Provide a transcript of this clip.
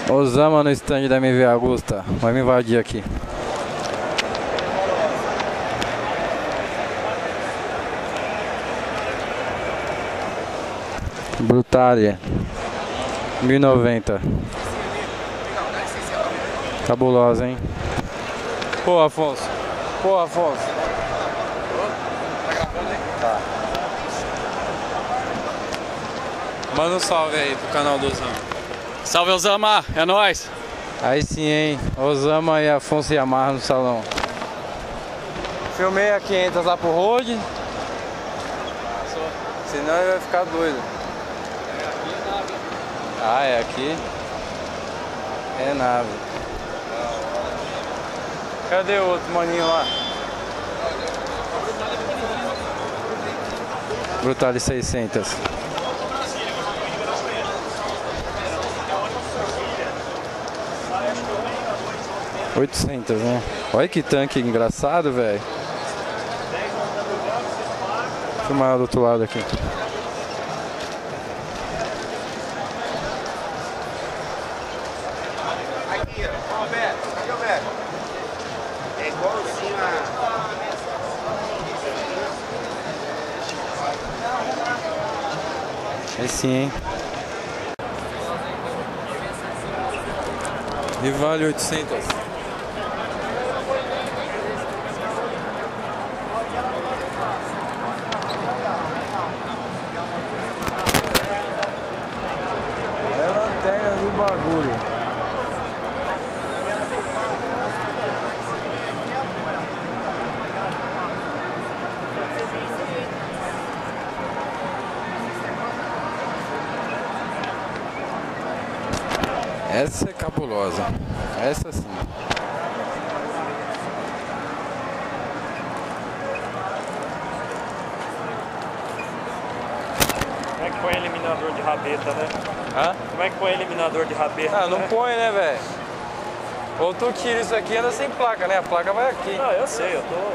Osama no stand da MV Agusta. Vai me invadir aqui. Brutalia 1090. Cabulosa, hein? Pô, Afonso. Pô, Afonso. Tá. Manda um salve aí pro canal do Osama. Salve, Osama! É nóis! Aí sim, hein? Osama e Afonso Yamaha no salão. Filmei a 500 lá pro road. Senão ele vai ficar doido. Ah, é aqui? É nave. Cadê o outro maninho lá? Brutalia 600. $800, né? Olha que tanque engraçado, velho. Deixa eu filmar do outro lado aqui. Aqui, ó, Beto, cadê o Beto? É igualzinho É sim, hein? E vale 800. É a lanterna do bagulho. Essa é cabulosa. Essa sim. Como é que põe eliminador de rabeta, né? Hã? Como é que põe eliminador de rabeta? Ah, não né? põe, né, velho? Ou tu tira isso aqui e anda sem placa, né? A placa vai aqui. Não, eu sei, eu tô...